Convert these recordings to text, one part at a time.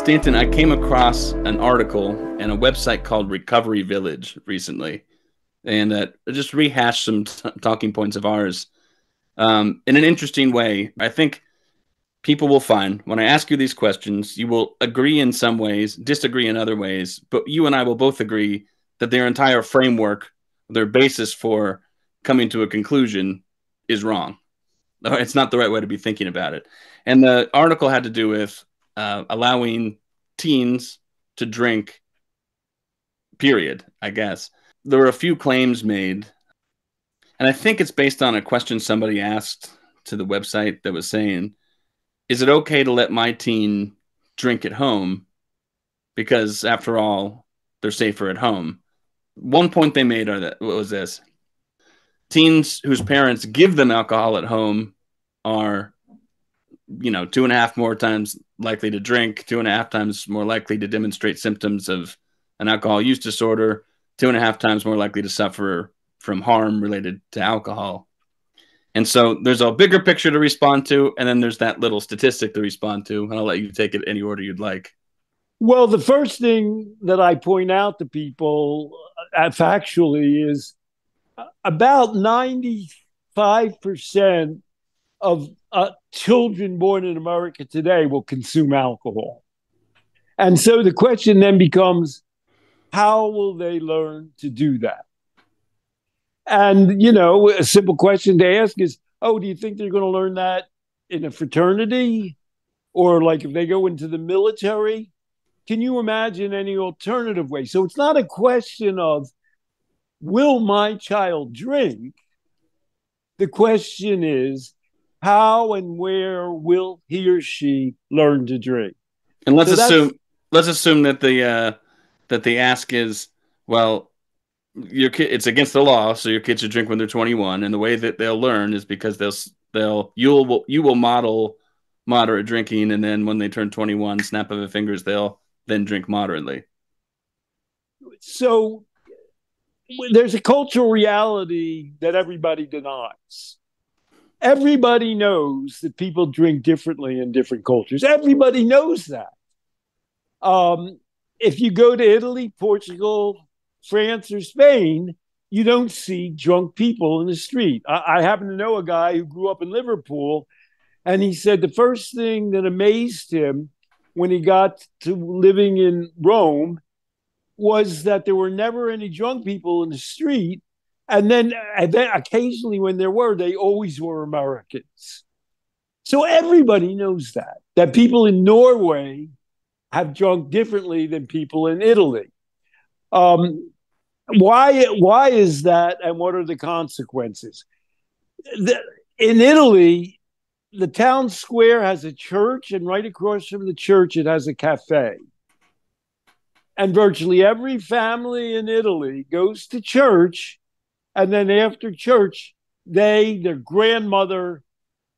Stanton, I came across an article and a website called Recovery Village recently, and just rehashed some talking points of ours in an interesting way. I think people will find when I ask you these questions, you will agree in some ways, disagree in other ways, but you and I will both agree that their entire framework, their basis for coming to a conclusion is wrong. It's not the right way to be thinking about it. And the article had to do with allowing teens to drink, period, I guess. There were a few claims made, and I think it's based on a question somebody asked to the website that was saying, is it okay to let my teen drink at home? Because after all, they're safer at home. One point they made was this: teens whose parents give them alcohol at home are, 2.5 more times likely to drink, 2.5 times more likely to demonstrate symptoms of an alcohol use disorder, 2.5 times more likely to suffer from harm related to alcohol. And so there's a bigger picture to respond to, and then there's that little statistic to respond to, and I'll let you take it any order you'd like. Well, the first thing that I point out to people factually is about 95% of children born in America today will consume alcohol. And so the question then becomes, how will they learn to do that? And, a simple question to ask is, do you think they're going to learn that in a fraternity? Or like if they go into the military? Can you imagine any alternative way? So it's not a question of, will my child drink? The question is, how and where will he or she learn to drink? And let's assume that the ask is, well, your kid, it's against the law, so your kids should drink when they're 21, and the way that they'll learn is because you will model moderate drinking, and then when they turn 21, snap of the fingers, they'll then drink moderately. So there's a cultural reality that everybody denies. Everybody knows that people drink differently in different cultures. Everybody knows that. If you go to Italy, Portugal, France, or Spain, you don't see drunk people in the street. I happen to know a guy who grew up in Liverpool, and he said the first thing that amazed him when he got to living in Rome was that there were never any drunk people in the street. And then occasionally when there were, they always were Americans. So everybody knows that people in Norway have drunk differently than people in Italy. Why is that, and what are the consequences? In Italy, the town square has a church, and right across from the church, it has a cafe. And virtually every family in Italy goes to church, and then after church, their grandmother,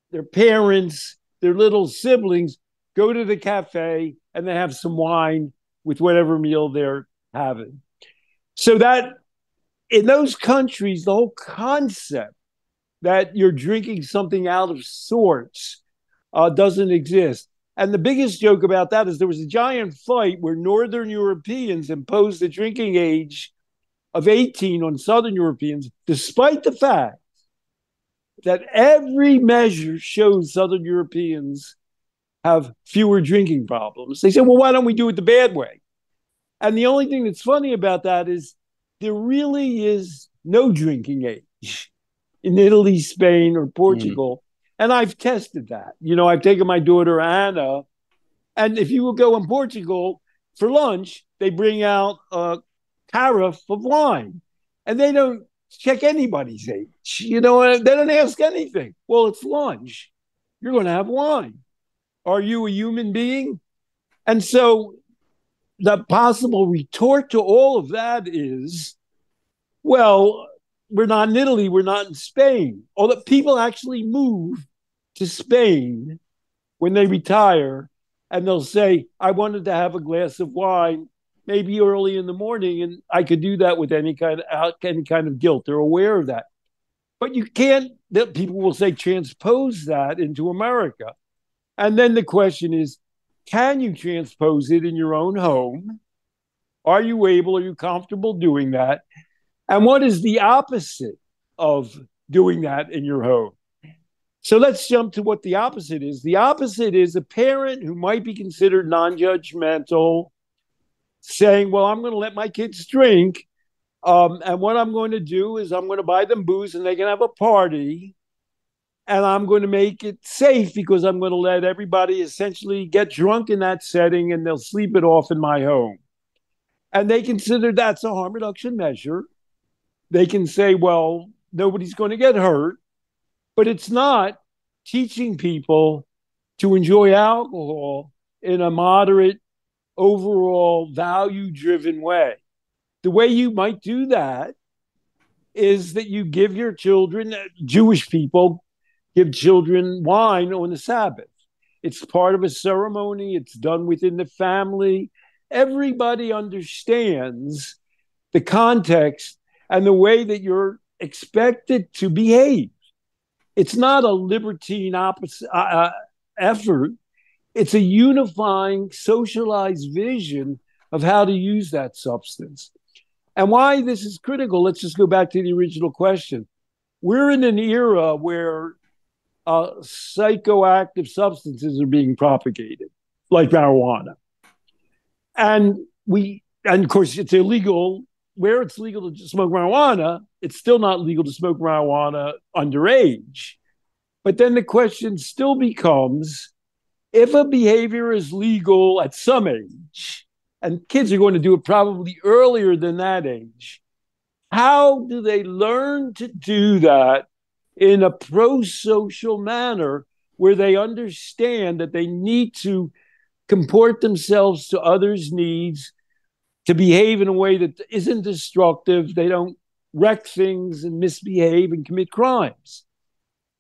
their parents, their little siblings go to the cafe, and they have some wine with whatever meal they're having. So that in those countries, the whole concept that you're drinking something out of sorts doesn't exist. And the biggest joke about that is there was a giant fight where Northern Europeans imposed the drinking age of 18 on Southern Europeans, despite the fact that every measure shows Southern Europeans have fewer drinking problems. They said, well, why don't we do it the bad way? And the only thing that's funny about that is there really is no drinking age in Italy, Spain, or Portugal. And I've tested that. I've taken my daughter, Anna, and if you will go in Portugal for lunch, they bring out a carafe of wine, and they don't check anybody's age. They don't ask anything. Well, it's lunch. You're going to have wine. Are you a human being? And so the possible retort to all of that is, well, we're not in Italy, we're not in Spain. Although people actually move to Spain when they retire, and they'll say, I wanted to have a glass of wine, maybe early in the morning, and I could do that with any kind of guilt. They're aware of that. But you can't, people will say, transpose that into America. And then the question is, Can you transpose it in your own home? Are you able, are you comfortable doing that? And what is the opposite of doing that in your home? So let's jump to what the opposite is. The opposite is a parent who might be considered non judgmental, saying, well, I'm going to let my kids drink. And what I'm going to do is I'm going to buy them booze and they can have a party. And I'm going to make it safe because I'm going to let everybody essentially get drunk in that setting and they'll sleep it off in my home. And they consider that's a harm reduction measure. They can say, well, nobody's going to get hurt, but it's not teaching people to enjoy alcohol in a moderate, overall, value driven way. The way you might do that is that you give your children, Jewish people give children wine on the Sabbath. It's part of a ceremony, it's done within the family. Everybody understands the context and the way that you're expected to behave. It's not a libertine effort. It's a unifying, socialized vision of how to use that substance. And why this is critical, let's just go back to the original question. We're in an era where psychoactive substances are being propagated, like marijuana. And of course, it's illegal. Where it's legal to smoke marijuana, it's still not legal to smoke marijuana underage. But then the question still becomes, if a behavior is legal at some age, and kids are going to do it probably earlier than that age, how do they learn to do that in a pro-social manner where they understand that they need to comport themselves to others' needs, to behave in a way that isn't destructive, they don't wreck things and misbehave and commit crimes?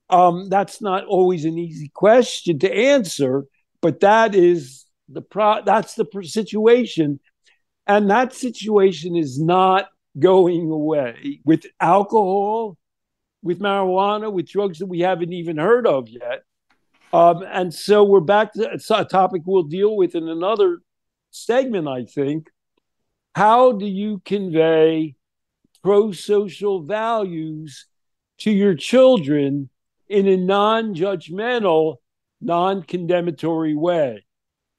That's not always an easy question to answer, but that is that's the situation. And that situation is not going away with alcohol, with marijuana, with drugs that we haven't even heard of yet. And so we're back to a topic we'll deal with in another segment, I think. How do you convey pro-social values to your children in a non-judgmental, non-condemnatory way?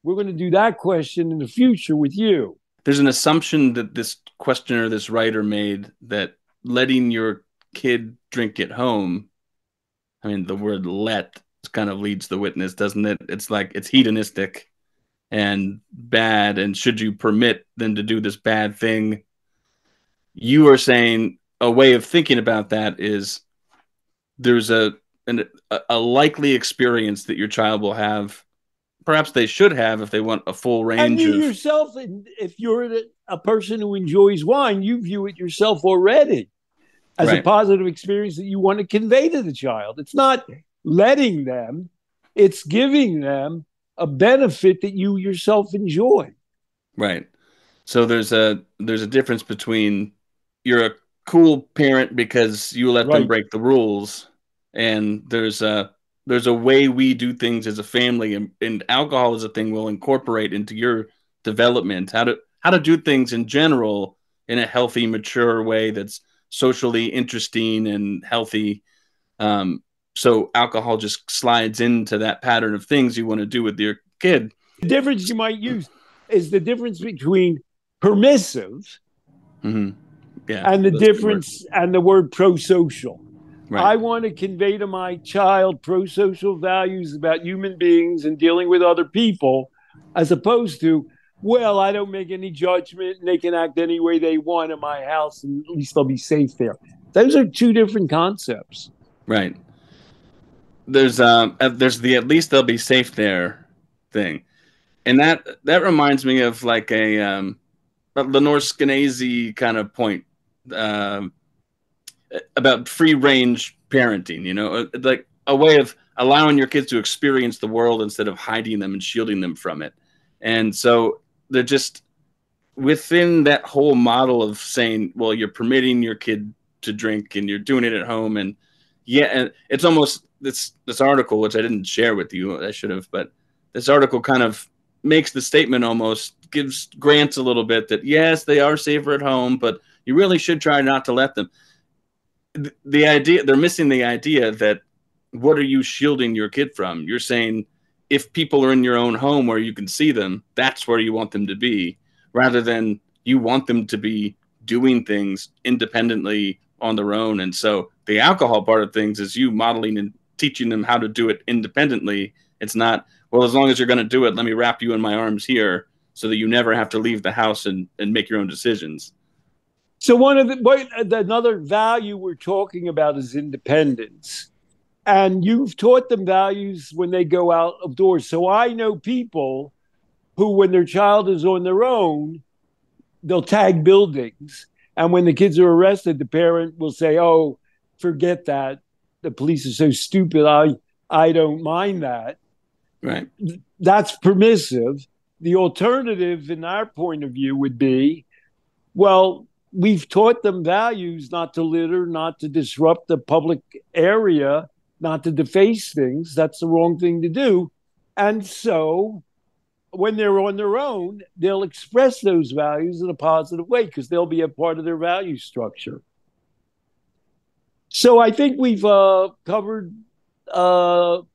We're going to do that question in the future with you. There's an assumption that this questioner, this writer made, that letting your kid drink at home, I mean, the word let kind of leads the witness, doesn't it? It's like it's hedonistic and bad, and should you permit them to do this bad thing? You are saying a way of thinking about that is there's a likely experience that your child will have, perhaps they should have, if they want a full range. And you yourself, if you're a person who enjoys wine, you view it yourself already as a positive experience that you want to convey to the child. It's not letting them, it's giving them a benefit that you yourself enjoy. Right. So there's a difference between you're a cool parent because you let them break the rules, and there's a way we do things as a family, and alcohol is a thing we'll incorporate into your development. How to do things in general in a healthy, mature way that's socially interesting and healthy. So alcohol just slides into that pattern of things you want to do with your kid. The difference you might use is the difference between permissive and the difference and the word pro-social. Right. I want to convey to my child pro-social values about human beings and dealing with other people, as opposed to, well, I don't make any judgment and they can act any way they want in my house and at least they'll be safe there. Those are two different concepts. Right. There's the at least they'll be safe there thing. And that reminds me of like a Lenore Skenazy kind of point about free range parenting, you know, like a way of allowing your kids to experience the world instead of hiding them and shielding them from it. And so they're just within that whole model of saying, well, you're permitting your kid to drink and you're doing it at home. And and it's almost this article, which I didn't share with you, I should have, but this article kind of makes the statement, almost gives grants a little bit that yes, they are safer at home, but you really should try not to let them. The idea, they're missing the idea that what are you shielding your kid from? You're saying if people are in your own home where you can see them, that's where you want them to be, rather than you want them to be doing things independently on their own. And so the alcohol part of things is you modeling and teaching them how to do it independently. It's not, well, as long as you're going to do it, let me wrap you in my arms here so that you never have to leave the house and make your own decisions. So another value we're talking about is independence. And you've taught them values when they go out of doors. So I know people who, when their child is on their own, they'll tag buildings. And when the kids are arrested, the parent will say, oh, forget that. The police are so stupid. I don't mind that. Right. That's permissive. The alternative, in our point of view, would be, well, we've taught them values, not to litter, not to disrupt the public area, not to deface things. That's the wrong thing to do. And so when they're on their own, they'll express those values in a positive way because they'll be a part of their value structure. So I think we've covered the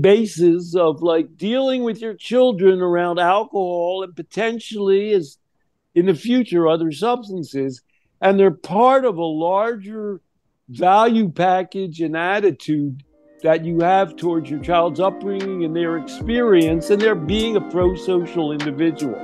basis of like dealing with your children around alcohol and potentially, as in the future, other substances. And they're part of a larger value package and attitude that you have towards your child's upbringing and their experience, and they're being a pro-social individual.